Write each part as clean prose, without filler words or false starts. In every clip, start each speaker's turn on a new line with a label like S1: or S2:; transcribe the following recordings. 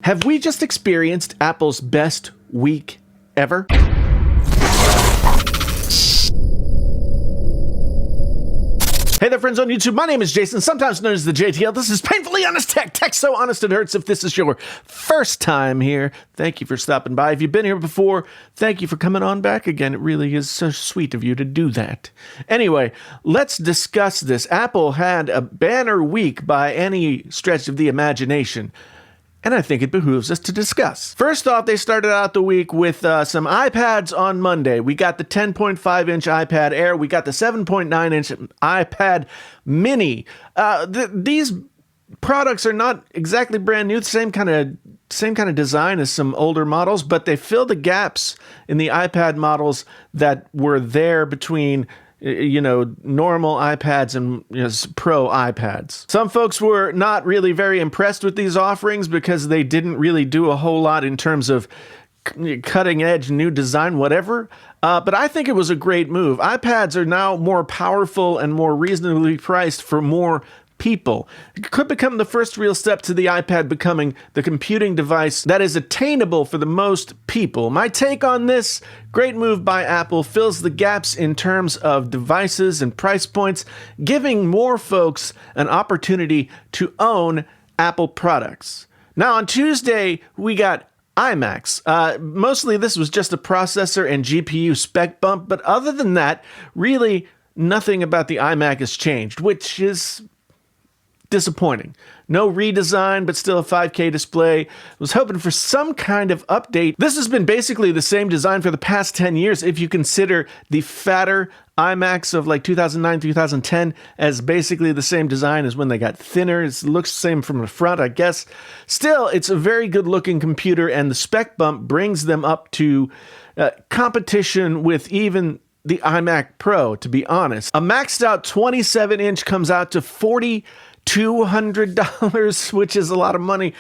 S1: Have we just experienced Apple's best week ever? Hey there, friends on YouTube. My name is Jason, sometimes known as the JTL. This is Painfully Honest Tech. Tech so honest it hurts. If this is your first time here, thank you for stopping by. If you've been here before, thank you for coming on back again. It really is so sweet of you to do that. Anyway, let's discuss this. Apple had a banner week by any stretch of the imagination, and I think it behooves us to discuss. First off, they started out the week with some iPads on Monday. We got the 10.5-inch iPad Air. We got the 7.9-inch iPad Mini. These products are not exactly brand new. Same kind of design as some older models, but they fill the gaps in the iPad models that were there between normal iPads and Pro iPads. Some folks were not really very impressed with these offerings because they didn't really do a whole lot in terms of cutting edge, new design, whatever. But I think it was a great move. iPads are now more powerful and more reasonably priced for more people. It could become the first real step to the iPad becoming the computing device that is attainable for the most people. My take on this, great move by Apple, fills the gaps in terms of devices and price points, giving more folks an opportunity to own Apple products. Now on Tuesday, we got iMacs. Mostly this was just a processor and GPU spec bump, but other than that, really nothing about the iMac has changed, which is disappointing. No redesign, but still a 5K display. Was hoping for some kind of update. This has been basically the same design for the past 10 years if you consider the fatter iMacs of like 2009, 2010 as basically the same design as when they got thinner. It looks the same from the front, I guess. Still, it's a very good looking computer, and the spec bump brings them up to competition with even the iMac Pro, to be honest. A maxed out 27-inch comes out to $4,200, which is a lot of money.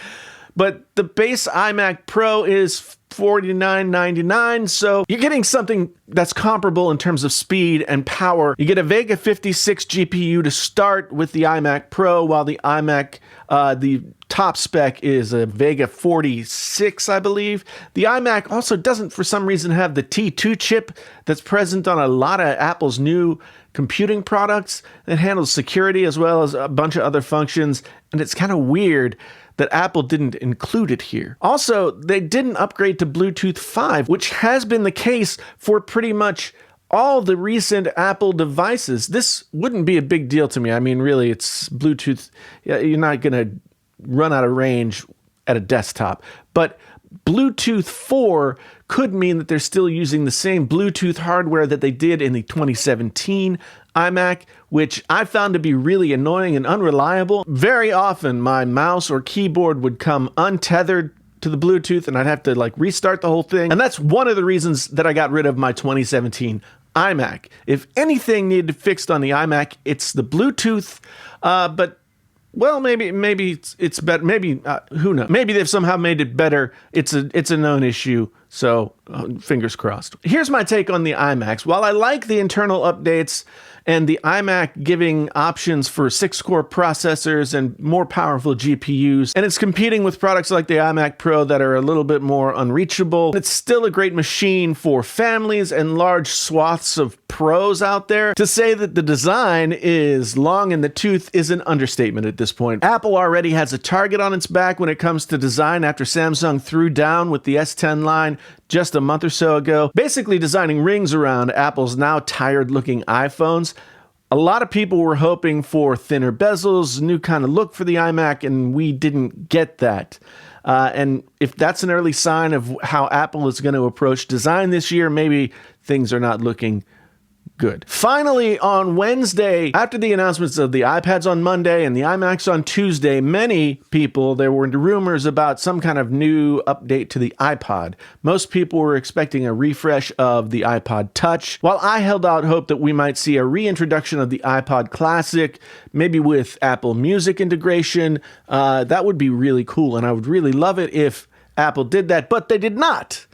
S1: But the base iMac Pro is $49.99, so you're getting something that's comparable in terms of speed and power. You get a Vega 56 GPU to start with the iMac Pro, while the iMac, the top spec is a Vega 46, I believe. The iMac also doesn't, for some reason, have the T2 chip that's present on a lot of Apple's new computing products. It handles security as well as a bunch of other functions, and it's kind of weird that Apple didn't include it here. Also, they didn't upgrade to Bluetooth 5, which has been the case for pretty much all the recent Apple devices. This wouldn't be a big deal to me. I mean, really, it's Bluetooth. You're not going to run out of range at a desktop. But Bluetooth 4 could mean that they're still using the same Bluetooth hardware that they did in the 2017 iMac, which I found to be really annoying and unreliable. Very often, my mouse or keyboard would come untethered to the Bluetooth, and I'd have to restart the whole thing. And that's one of the reasons that I got rid of my 2017 iMac. If anything needed fixed on the iMac, it's the Bluetooth, but well, maybe it's better. Maybe who knows? Maybe they've somehow made it better. It's a known issue, so fingers crossed. Here's my take on the iMacs. While I like the internal updates and the iMac giving options for 6-core processors and more powerful GPUs, and it's competing with products like the iMac Pro that are a little bit more unreachable, it's still a great machine for families and large swaths of pros out there. To say that the design is long in the tooth is an understatement at this point. Apple already has a target on its back when it comes to design after Samsung threw down with the S10 line just a month or so ago, basically designing rings around Apple's now tired-looking iPhones. A lot of people were hoping for thinner bezels, new kind of look for the iMac, and we didn't get that. And if that's an early sign of how Apple is going to approach design this year, maybe things are not looking good. Finally, on Wednesday, after the announcements of the iPads on Monday and the iMacs on Tuesday, many people, there were rumors about some kind of new update to the iPod. Most people were expecting a refresh of the iPod Touch, while I held out hope that we might see a reintroduction of the iPod Classic, maybe with Apple Music integration. That would be really cool, and I would really love it if Apple did that, but they did not.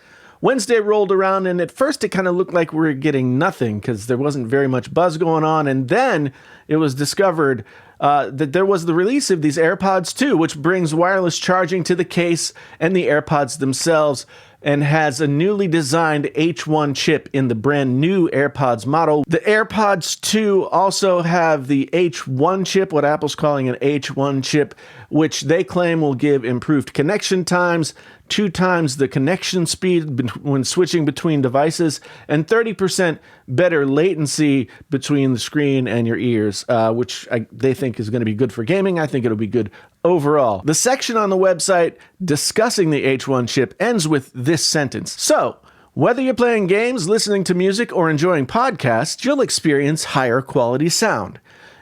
S1: Wednesday rolled around, and at first it kind of looked like we were getting nothing because there wasn't very much buzz going on. And then it was discovered that there was the release of these AirPods 2, which brings wireless charging to the case and the AirPods themselves, and has a newly designed H1 chip in the brand new AirPods model. The AirPods 2 also have the H1 chip, what Apple's calling an H1 chip, which they claim will give improved connection times, 2 times the connection speed when switching between devices, and 30% better latency between the screen and your ears, which they think is going to be good for gaming. I think it'll be good overall. The section on the website discussing the H1 chip ends with this sentence. So, whether you're playing games, listening to music, or enjoying podcasts, you'll experience higher quality sound.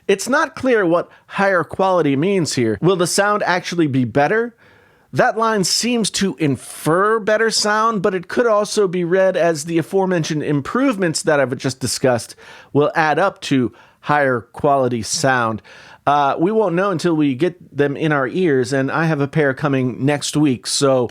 S1: It's not clear what higher quality means here. Will the sound actually be better? That line seems to infer better sound, but it could also be read as the aforementioned improvements that I've just discussed will add up to higher quality sound. We won't know until we get them in our ears, and I have a pair coming next week, so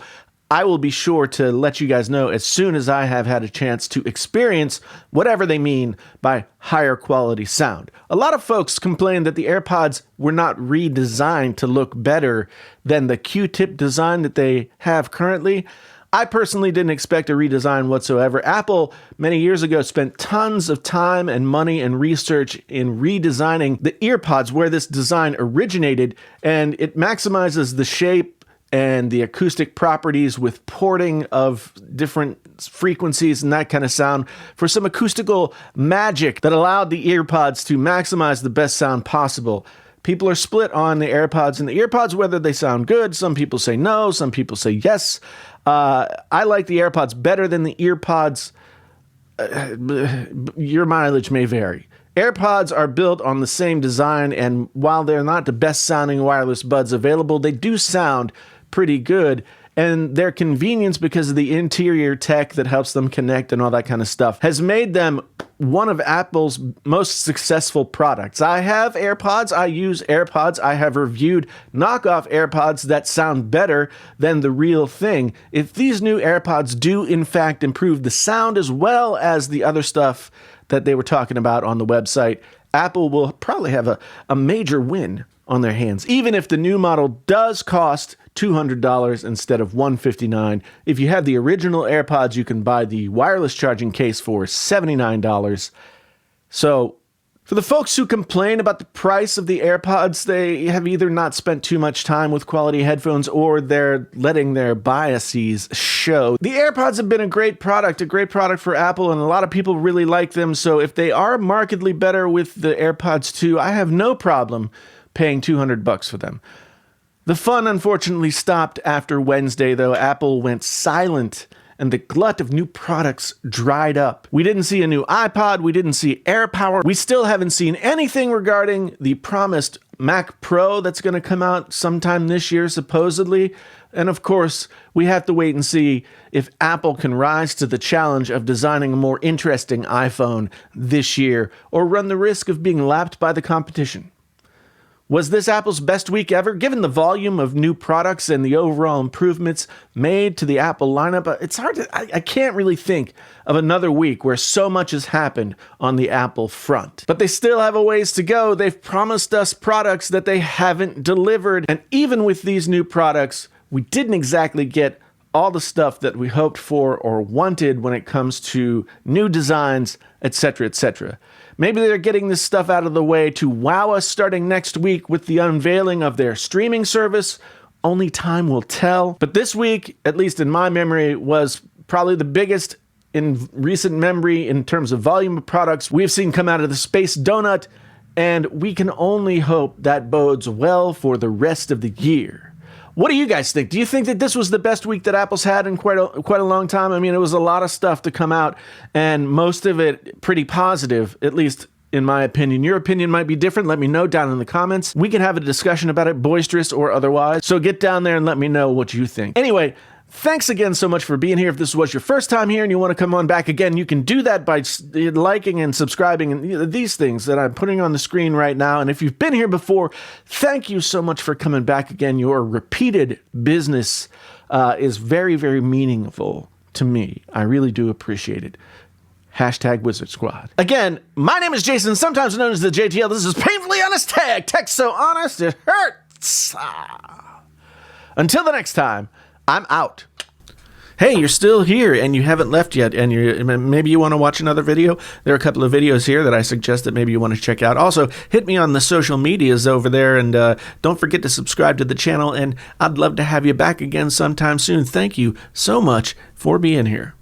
S1: I will be sure to let you guys know as soon as I have had a chance to experience whatever they mean by higher quality sound. A lot of folks complain that the AirPods were not redesigned to look better than the Q-tip design that they have currently. I personally didn't expect a redesign whatsoever. Apple, many years ago, spent tons of time and money and research in redesigning the EarPods where this design originated, and it maximizes the shape and the acoustic properties with porting of different frequencies and that kind of sound for some acoustical magic that allowed the EarPods to maximize the best sound possible. People are split on the AirPods and the EarPods, whether they sound good. Some people say no, some people say yes. I like the AirPods better than the EarPods. Your mileage may vary. AirPods are built on the same design, and while they're not the best sounding wireless buds available, they do sound pretty good, and their convenience because of the interior tech that helps them connect and all that kind of stuff has made them one of Apple's most successful products. I have AirPods, I use AirPods, I have reviewed knockoff AirPods that sound better than the real thing. If these new AirPods do in fact improve the sound as well as the other stuff that they were talking about on the website, Apple will probably have a major win on their hands, even if the new model does cost $200 instead of $159. If you have the original AirPods, you can buy the wireless charging case for $79. So for the folks who complain about the price of the AirPods, they have either not spent too much time with quality headphones or they're letting their biases show. The AirPods have been a great product for Apple, and a lot of people really like them. So if they are markedly better with the AirPods 2, I have no problem paying $200 for them. The fun unfortunately stopped after Wednesday, though. Apple went silent and the glut of new products dried up. We didn't see a new iPod, we didn't see AirPower, we still haven't seen anything regarding the promised Mac Pro that's going to come out sometime this year, supposedly. And of course, we have to wait and see if Apple can rise to the challenge of designing a more interesting iPhone this year, or run the risk of being lapped by the competition. Was this Apple's best week ever? Given the volume of new products and the overall improvements made to the Apple lineup, it's hard to, I can't really think of another week where so much has happened on the Apple front. But they still have a ways to go. They've promised us products that they haven't delivered. And even with these new products, we didn't exactly get all the stuff that we hoped for or wanted when it comes to new designs, etc., etc. Maybe they're getting this stuff out of the way to wow us starting next week with the unveiling of their streaming service. Only time will tell. But this week, at least in my memory, was probably the biggest in recent memory in terms of volume of products we've seen come out of the space donut, and we can only hope that bodes well for the rest of the year. What do you guys think? Do you think that this was the best week that Apple's had in quite a long time? I mean, it was a lot of stuff to come out, and most of it pretty positive, at least in my opinion. Your opinion might be different. Let me know down in the comments. We can have a discussion about it, boisterous or otherwise. So get down there and let me know what you think. Anyway, thanks again so much for being here. If this was your first time here and you want to come on back again, you can do that by liking and subscribing and these things that I'm putting on the screen right now. And if you've been here before, thank you so much for coming back again. Your repeated business is very, very meaningful to me. I really do appreciate it. Hashtag Wizard Squad. Again, my name is Jason, sometimes known as the JTL. This is Painfully Honest Tech. Tech so honest it hurts. Until the next time, I'm out. Hey, you're still here and you haven't left yet, and maybe you want to watch another video. There are a couple of videos here that I suggest that maybe you want to check out. Also, hit me on the social medias over there, and don't forget to subscribe to the channel, and I'd love to have you back again sometime soon. Thank you so much for being here.